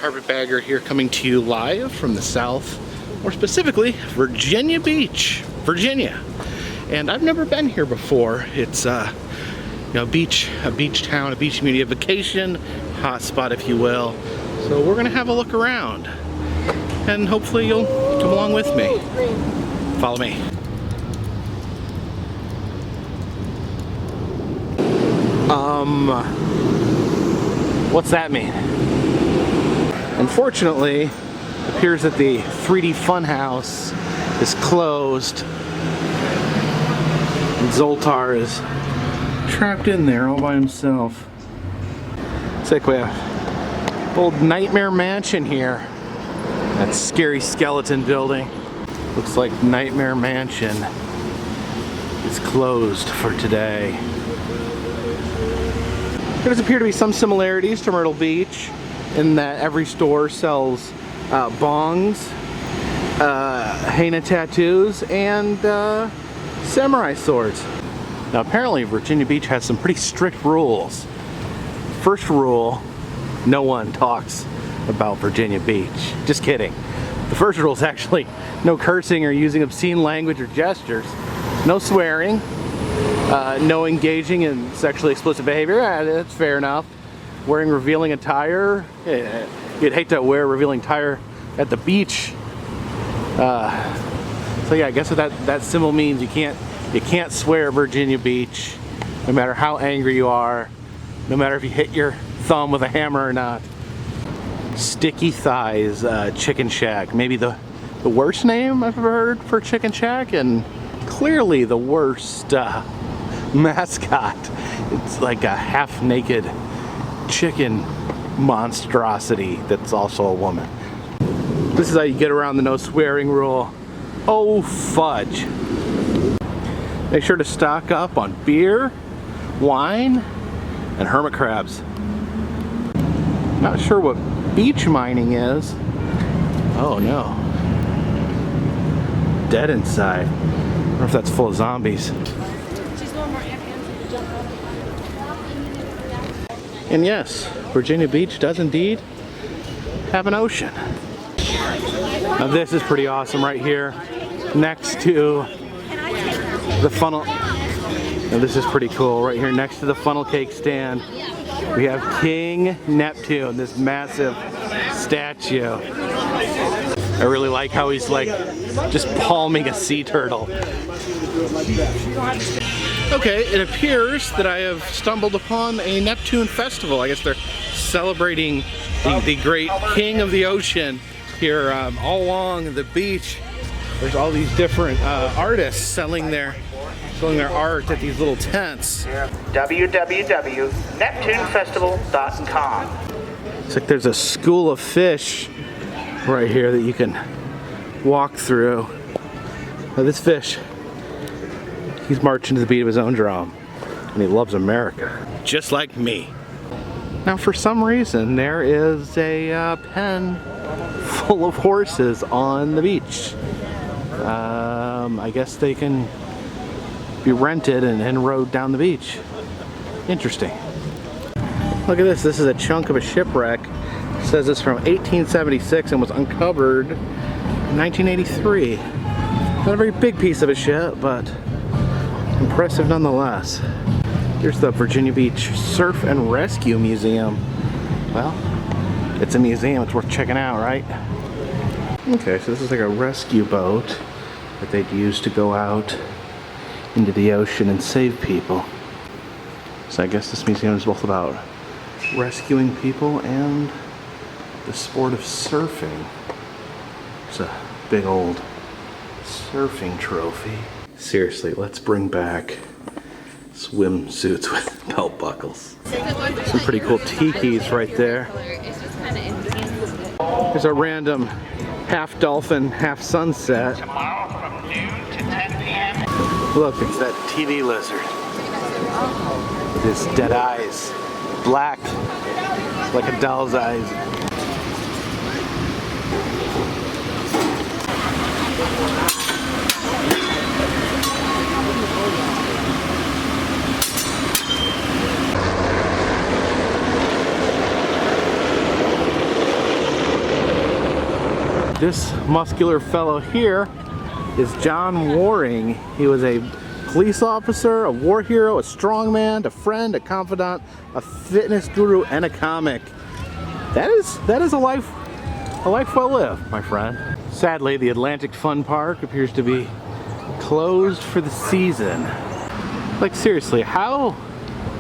Carpetbagger here, coming to you live from the south, more specifically Virginia Beach, Virginia. And I've never been here before. It's a beach town, a beach community, a vacation hotspot, if you will. So we're gonna have a look around, and hopefully you'll come along with me. Follow me. What's that mean? Unfortunately, it appears that the 3D Funhouse is closed. And Zoltar is trapped in there all by himself. Looks like we have old Nightmare Mansion here. That scary skeleton building. Looks like Nightmare Mansion is closed for today. There does appear to be some similarities to Myrtle Beach in that every store sells bongs, henna tattoos, and samurai swords. Now apparently Virginia Beach has some pretty strict rules. First rule, no one talks about Virginia Beach. Just kidding. The first rule is actually no cursing or using obscene language or gestures, no swearing, no engaging in sexually explicit behavior. That's fair enough. Wearing revealing attire. You'd hate to wear revealing attire at the beach. So yeah, I guess what that symbol means, you can't swear at Virginia Beach, no matter how angry you are, no matter if you hit your thumb with a hammer or not. Sticky Thighs Chicken Shack, maybe the worst name I've ever heard for Chicken Shack, and clearly the worst mascot. It's like a half-naked chicken monstrosity that's also a woman. This is how you get around the no swearing rule. Oh fudge. Make sure to stock up on beer, wine, and hermit crabs. Not sure what beach mining is. Oh no. Dead inside. I wonder if that's full of zombies. And yes, Virginia Beach does indeed have an ocean. Now this is pretty awesome right here next to the funnel. Now this is pretty cool right here next to the funnel cake stand. We have King Neptune, this massive statue. I really like how he's like just palming a sea turtle. Okay, it appears that I have stumbled upon a Neptune Festival. I guess they're celebrating the great king of the ocean here all along the beach. There's all these different artists selling their art at these little tents. www.neptunefestival.com. It's like there's a school of fish right here that you can walk through. Now this fish, he's marching to the beat of his own drum, and he loves America, just like me. Now for some reason there is a pen full of horses on the beach. I guess they can be rented and rode down the beach. Interesting. Look at this. This is a chunk of a shipwreck. It says it's from 1876 and was uncovered in 1983. Not a very big piece of a ship, but impressive nonetheless. Here's the Virginia Beach Surf and Rescue Museum. Well, it's a museum. It's worth checking out, right? Okay, so this is like a rescue boat that they'd use to go out into the ocean and save people. So I guess this museum is both about rescuing people and the sport of surfing. It's a big old surfing trophy. Seriously, let's bring back swimsuits with belt buckles. Some pretty cool tikis right there. There's a random half dolphin, half sunset. Look, it's that TV lizard. With his dead eyes. Black, like a doll's eyes. This muscular fellow here is John Waring. He was a police officer, a war hero, a strongman, a friend, a confidant, a fitness guru, and a comic. That is a life well lived, my friend. Sadly, the Atlantic Fun Park appears to be closed for the season. Like seriously, how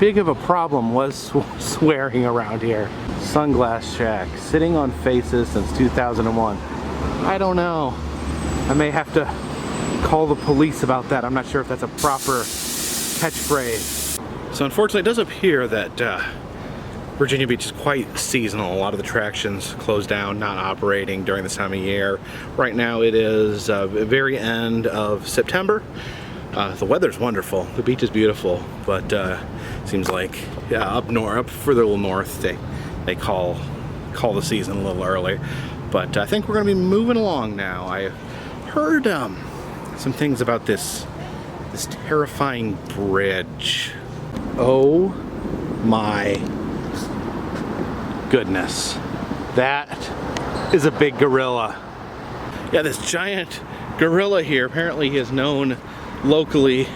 big of a problem was swearing around here? Sunglass Shack, sitting on faces since 2001. I don't know. I may have to call the police about that. I'm not sure if that's a proper catchphrase. So unfortunately, it does appear that Virginia Beach is quite seasonal. A lot of the attractions closed down, not operating during this time of year. Right now it is the very end of September. The weather's wonderful. The beach is beautiful, but seems like up further north, they call the season a little early. But I think we're going to be moving along now. I heard some things about this terrifying bridge. Oh my goodness, that is a big gorilla. Yeah, this giant gorilla here, apparently he is known locally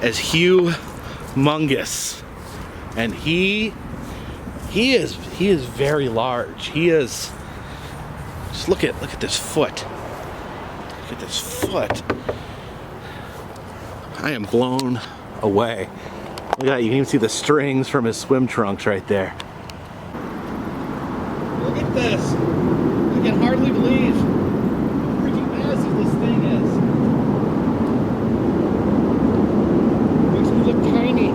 as Hugh Mungus, and he is very large. He is, just look at this foot. Look at this foot. I am blown away. Look at that, you can even see the strings from his swim trunks right there. Look at this. I can hardly believe how freaking massive this thing is. Makes me look tiny.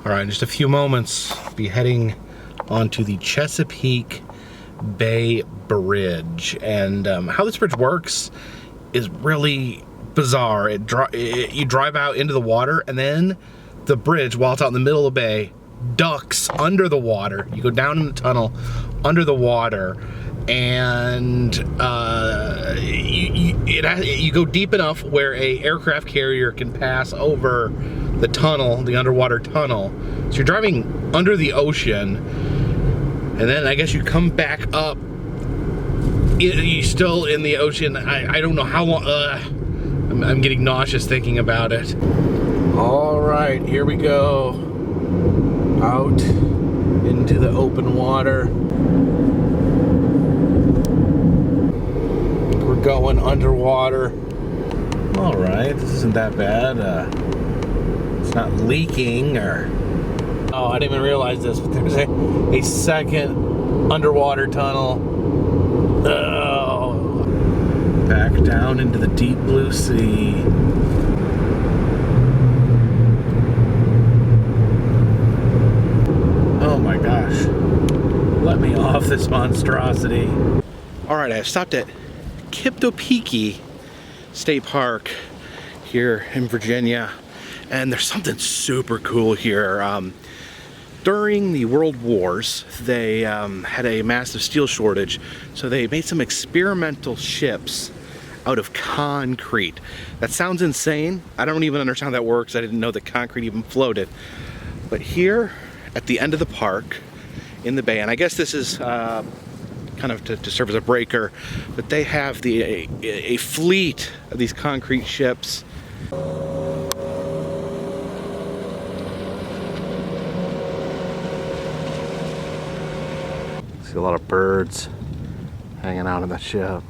All right, in just a few moments, we'll be heading onto the Chesapeake Bay Bridge. And how this bridge works is really bizarre. You drive out into the water, and then the bridge, while it's out in the middle of the bay, ducks under the water. You go down in the tunnel under the water, and you go deep enough where a aircraft carrier can pass over the tunnel, the underwater tunnel. So you're driving under the ocean, and then I guess you come back up. You're still in the ocean. I don't know how long. I'm getting nauseous thinking about it. All right, here we go. Out into the open water. We're going underwater. All right, this isn't that bad. It's not leaking or... Oh, I didn't even realize this, but there's a second underwater tunnel. Oh. Back down into the deep blue sea. Oh my gosh. Let me off this monstrosity. All right, I've stopped at Chesapeake State Park here in Virginia, and there's something super cool here. During the World Wars, they had a massive steel shortage, so they made some experimental ships out of concrete. That sounds insane. I don't even understand how that works. I didn't know that concrete even floated. But here at the end of the park, in the bay, and I guess this is kind of to serve as a breaker, but they have a fleet of these concrete ships. See a lot of birds hanging out on that ship.